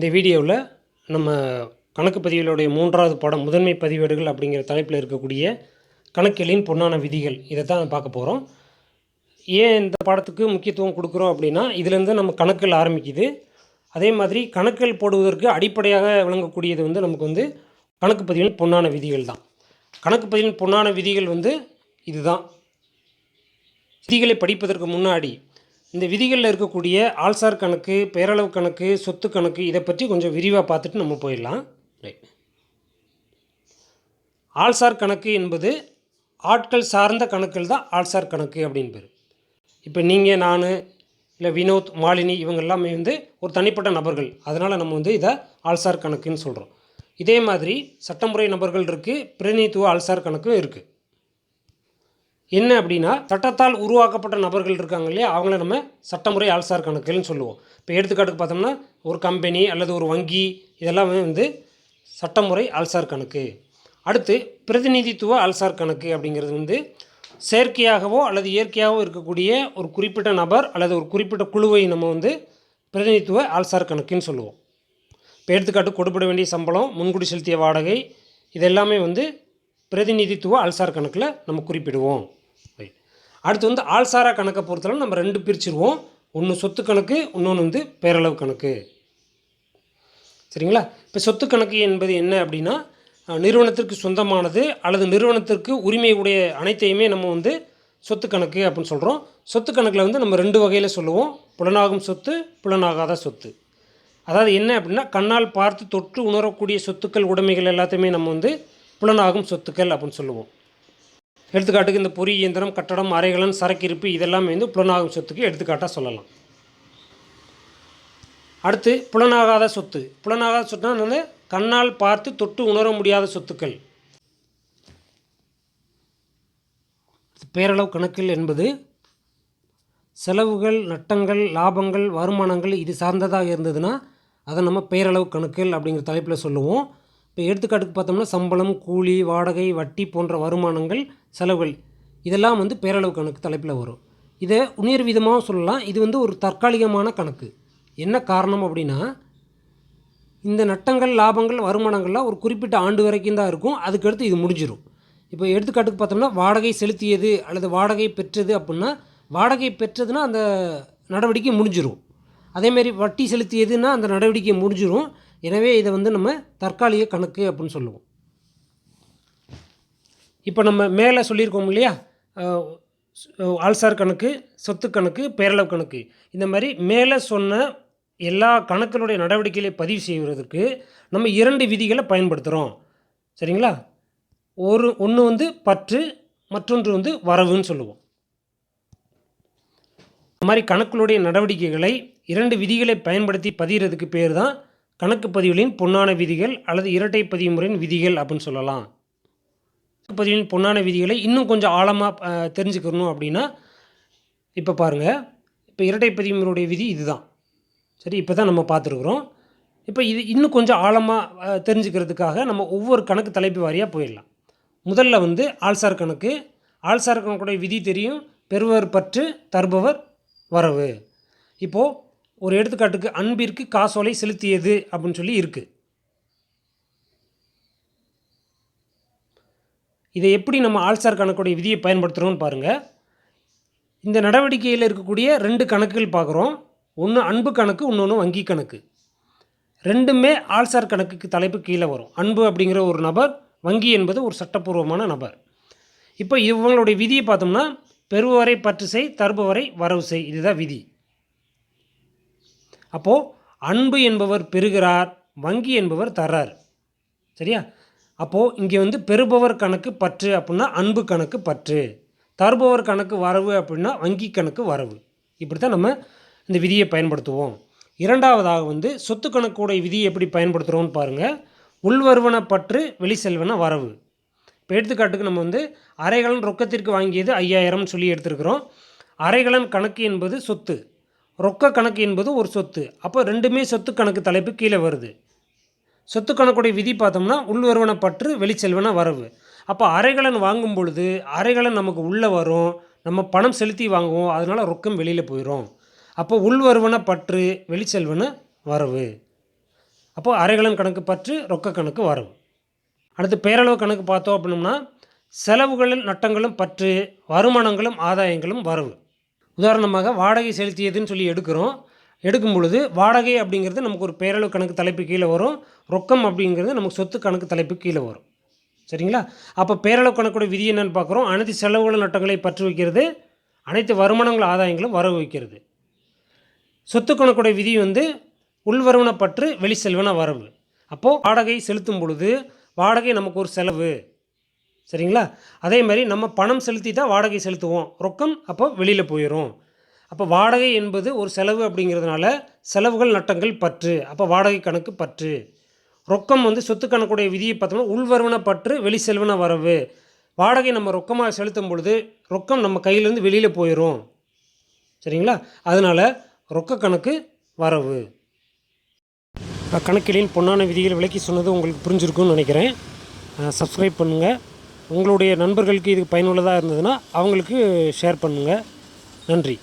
இந்த வீடியோவில் நம்ம கணக்கு பதிவுகளுடைய 3வது பாடம் முதன்மை பதிவேடுகள் அப்படிங்கிற தலைப்பில் இருக்கக்கூடிய கணக்கியலின் பொன்னான விதிகள் இதை தான் பார்க்க போகிறோம். ஏன் இந்த பாடத்துக்கு முக்கியத்துவம் கொடுக்குறோம் அப்படின்னா, இதிலேருந்து நம்ம கணக்குகள் ஆரம்பிக்குது. அதே மாதிரி கணக்குகள் போடுவதற்கு அடிப்படையாக விளங்கக்கூடியது நமக்கு கணக்கு பதிவின் பொன்னான விதிகள் தான். கணக்கு பதிவின் பொன்னான விதிகள் இதுதான். விதிகளை படிப்பதற்கு முன்னாடி இந்த விதிகளில் இருக்கக்கூடிய ஆள்சார் கணக்கு, பேரளவு கணக்கு, சொத்து கணக்கு இதை பற்றி கொஞ்சம் விரிவாக பார்த்துட்டு நம்ம போயிடலாம். ரைட். ஆள்சார் கணக்கு என்பது ஆட்கள் சார்ந்த கணக்குகள் தான் ஆள்சார் கணக்கு அப்படின்னு பேர். இப்போ நீங்கள், நான், இல்லை வினோத், மாலினி இவங்க எல்லாமே ஒரு தனிப்பட்ட நபர்கள். அதனால் நம்ம இதை ஆள்சார் கணக்குன்னு சொல்கிறோம். இதே மாதிரி சட்டமுறை நபர்கள் இருக்குது, பிரதிநிதித்துவ ஆள்சார் கணக்கும் இருக்குது. என்ன அப்படின்னா, சட்டத்தால் உருவாக்கப்பட்ட நபர்கள் இருக்காங்க இல்லையா, அவங்கள நம்ம சட்டமுறை ஆள்சார் கணக்குன்னு சொல்லுவோம். இப்போ எடுத்துக்காட்டுக்கு பார்த்தோம்னா ஒரு கம்பெனி அல்லது ஒரு வங்கி இதெல்லாமே சட்டமுறை ஆள்சார் கணக்கு. அடுத்து பிரதிநிதித்துவ ஆள்சார் கணக்கு அப்படிங்கிறது செயற்கையாகவோ அல்லது இயற்கையாகவோ இருக்கக்கூடிய ஒரு குறிப்பிட்ட நபர் அல்லது ஒரு குறிப்பிட்ட குழுவை நம்ம பிரதிநிதித்துவ ஆள்சார் கணக்குன்னு சொல்லுவோம். இப்போ எடுத்துக்காட்டு கொடுப்பட வேண்டிய சம்பளம், முன்கூடி செலுத்திய வாடகை இதெல்லாமே பிரதிநிதித்துவ ஆள்சார் கணக்கில் நம்ம குறிப்பிடுவோம். அடுத்து ஆள்சாரா கணக்கை பொறுத்தளவு நம்ம 2 பிரிச்சுருவோம். ஒன்று சொத்து கணக்கு, இன்னொன்று பேரளவு கணக்கு. சரிங்களா? இப்போ சொத்து கணக்கு என்பது என்ன அப்படின்னா, நிறுவனத்திற்கு சொந்தமானது அல்லது நிறுவனத்திற்கு உரிமை உடைய அனைத்தையுமே நம்ம சொத்து கணக்கு அப்படின்னு சொல்கிறோம். சொத்து கணக்கில் நம்ம 2 வகையில் சொல்லுவோம். புலனாகும் சொத்து, புலனாகாத சொத்து. அதாவது என்ன அப்படின்னா, கண்ணால் பார்த்து தொட்டு உணரக்கூடிய சொத்துக்கள், உடைமைகள் எல்லாத்தையுமே நம்ம புலனாகும் சொத்துக்கள் அப்படின்னு சொல்லுவோம். எடுத்துக்காட்டுக்கு இந்த பொறி இயந்திரம், கட்டடம், அறைகளன், சரக்கிருப்பு இதெல்லாமே புலனாகும் சொத்துக்கு எடுத்துக்காட்டாக சொல்லலாம். அடுத்து புலனாகாத சொத்து. புலனாகாத சொத்துனா கண்ணால் பார்த்து தொட்டு உணர முடியாத சொத்துக்கள். பேரளவு கணக்கில் என்பது செலவுகள், நட்டங்கள், லாபங்கள், வருமானங்கள் இது சார்ந்ததாக இருந்ததுன்னா அதை நம்ம பேரளவு கணக்குகள் அப்படிங்கிற தலைப்பில் சொல்லுவோம். இப்போ எடுத்துக்காட்டுக்கு பார்த்தோம்னா சம்பளம், கூலி, வாடகை, வட்டி போன்ற வருமானங்கள், செலவுகள் இதெல்லாம் பேரளவு கணக்கு தலைப்பில் வரும். இதை உயர் விதமாக சொல்லலாம். இது ஒரு தற்காலிகமான கணக்கு. என்ன காரணம் அப்படின்னா, இந்த நட்டங்கள், லாபங்கள், வருமானங்கள்லாம் ஒரு குறிப்பிட்ட ஆண்டு வரைக்கும் தான் இருக்கும். அதுக்கடுத்து இது முடிஞ்சிடும். இப்போ எடுத்துக்காட்டுக்கு பார்த்தோம்னா வாடகை செலுத்தியது அல்லது வாடகை பெற்றது அப்படின்னா, வாடகை பெற்றதுன்னா அந்த நடவடிக்கை முடிஞ்சிடும். அதேமாரி வட்டி செலுத்தியதுன்னா அந்த நடவடிக்கை முடிஞ்சிடும். எனவே இதை நம்ம தற்காலிக கணக்கு அப்படின்னு சொல்லுவோம். இப்போ நம்ம மேலே சொல்லியிருக்கோம் இல்லையா, ஆள்சார் கணக்கு, சொத்து கணக்கு, பேரளவு கணக்கு. இந்த மாதிரி மேலே சொன்ன எல்லா கணக்குகளுடைய நடவடிக்கைகளை பதிவு செய்வதற்கு நம்ம 2 விதிகளை பயன்படுத்துகிறோம். சரிங்களா? ஒன்று பற்று, மற்றொன்று வரவுன்னு சொல்லுவோம். இந்த மாதிரி கணக்குகளுடைய நடவடிக்கைகளை 2 விதிகளை பயன்படுத்தி பதிகிறதுக்கு பேர் தான் கணக்கு பதிவுகளின் பொன்னான விதிகள் அல்லது இரட்டை பதிவு முறையின் விதிகள் அப்படின்னு சொல்லலாம். கணக்கு பதிவின் பொன்னான விதிகளை இன்னும் கொஞ்சம் ஆழமாக தெரிஞ்சுக்கணும் அப்படின்னா, இப்போ பாருங்கள், இப்போ இரட்டை பதிவு முறையுடைய விதி இதுதான். சரி, இப்போ தான் நம்ம பார்த்துருக்குறோம். இப்போ இது இன்னும் கொஞ்சம் ஆழமாக தெரிஞ்சுக்கிறதுக்காக நம்ம ஒவ்வொரு கணக்கு தலைப்பு வாரியாக போயிடலாம். முதல்ல ஆள்சார் கணக்கு. ஆள்சார் கணக்குடைய விதி தெரியும். பெறுவர் பற்று, தருபவர் வரவு. இப்போது ஒரு எடுத்துக்காட்டுக்கு அன்பிற்கு காசோலை செலுத்தியது அப்படின்னு சொல்லி இருக்குது. இதை எப்படி நம்ம ஆள்சார் கணக்குடைய விதியை பயன்படுத்துகிறோம்னு பாருங்கள். இந்த நடவடிக்கையில் இருக்கக்கூடிய 2 கணக்குகள் பார்க்குறோம். ஒன்று அன்பு கணக்கு, இன்னொன்று வங்கி கணக்கு. 2மே ஆள்சார் கணக்குக்கு தலைப்பு கீழே வரும். அன்பு அப்படிங்கிற ஒரு நபர், வங்கி என்பது ஒரு சட்டப்பூர்வமான நபர். இப்போ இவங்களுடைய விதியை பார்த்தோம்னா, பெறுபவரை பற்று செய், தருபவரை வரவு செய், இதுதான் விதி. அப்போது அன்பு என்பவர் பெறுகிறார், வங்கி என்பவர் தர்றார். சரியா? அப்போது இங்கே பெறுபவர் கணக்கு பற்று அப்படின்னா அன்பு கணக்கு பற்று, தருபவர் கணக்கு வரவு அப்படின்னா வங்கி கணக்கு வரவு. இப்படி தான் நம்ம இந்த விதியை பயன்படுத்துவோம். இரண்டாவதாக சொத்து கணக்குடைய விதியை எப்படி பயன்படுத்துகிறோம்னு பாருங்கள். உள்வருவன பற்று, வெளி செல்வன வரவு. இப்போ எடுத்துக்காட்டுக்கு நம்ம அறைகளன் ரொக்கத்திற்கு வாங்கியது 5000 சொல்லி எடுத்துருக்குறோம். அறைகளன் கணக்கு என்பது சொத்து, ரொக்க கணக்கு என்பது ஒரு சொத்து. அப்போ 2மே சொத்து கணக்கு தலைப்பு கீழே வருது. சொத்து கணக்குடைய விதி பார்த்தோம்னா உள்வருவன பற்று, வெளிச்செல்வன வரவு. அப்போ அறைகளன் வாங்கும் பொழுது அறைகளன் நமக்கு உள்ளே வரும், நம்ம பணம் செலுத்தி வாங்குவோம், அதனால் ரொக்கம் வெளியில் போயிடும். அப்போ உள்வருவன பற்று, வெளிச்செல்வன வரவு. அப்போது அரைகலன் கணக்கு பற்று, ரொக்க கணக்கு வரவு. அடுத்து பெயரளவு கணக்கு பார்த்தோம் அப்படின்னோம்னா செலவுகளில் நட்டங்களும் பற்று, வருமானங்களும் ஆதாயங்களும் வரவு. உதாரணமாக வாடகை செலுத்தியதுன்னு சொல்லி எடுக்கும் பொழுது வாடகை அப்படிங்கிறது நமக்கு ஒரு பெயரளவு கணக்கு தலைப்பு கீழே வரும். ரொக்கம் அப்படிங்கிறது நமக்கு சொத்து கணக்கு தலைப்பு கீழே வரும். சரிங்களா? அப்போ பெயரளவு கணக்கோட விதி என்னென்னு பார்க்குறோம். அனைத்து செலவுகளும் நட்டங்களை பற்று வைக்கிறது, அனைத்து வருமானங்கள் ஆதாயங்களும் வரவு வைக்கிறது. சொத்து கணக்கோட விதி உள்வருவன பற்று, வெளி செல்வன வரவு. அப்போது வாடகை செலுத்தும் பொழுது வாடகை நமக்கு ஒரு செலவு. சரிங்களா? அதே மாதிரி நம்ம பணம் செலுத்தி தான் வாடகை செலுத்துவோம். ரொக்கம் அப்போ வெளியில் போயிடும். அப்போ வாடகை என்பது ஒரு செலவு அப்படிங்கிறதுனால செலவுகள் நட்டங்கள் பற்று, அப்போ வாடகை கணக்கு பற்று. ரொக்கம் சொத்து கணக்குடைய விதியை பார்த்தோம்னா உள்வருவன பற்று, வெளி செல்வன வரவு. வாடகை நம்ம ரொக்கமாக செலுத்தும் பொழுது ரொக்கம் நம்ம கையிலேருந்து வெளியில் போயிடும். சரிங்களா? அதனால் ரொக்க கணக்கு வரவு. கணக்கியலின் பொன்னான விதிகளை விளக்கி சொன்னது உங்களுக்கு புரிஞ்சிருக்கும்னு நினைக்கிறேன். சப்ஸ்கிரைப் பண்ணுங்கள். உங்களுடைய நண்பர்களுக்கு இது பயனுள்ளதாக இருந்ததுன்னா அவங்களுக்கு ஷேர் பண்ணுங்கள். நன்றி.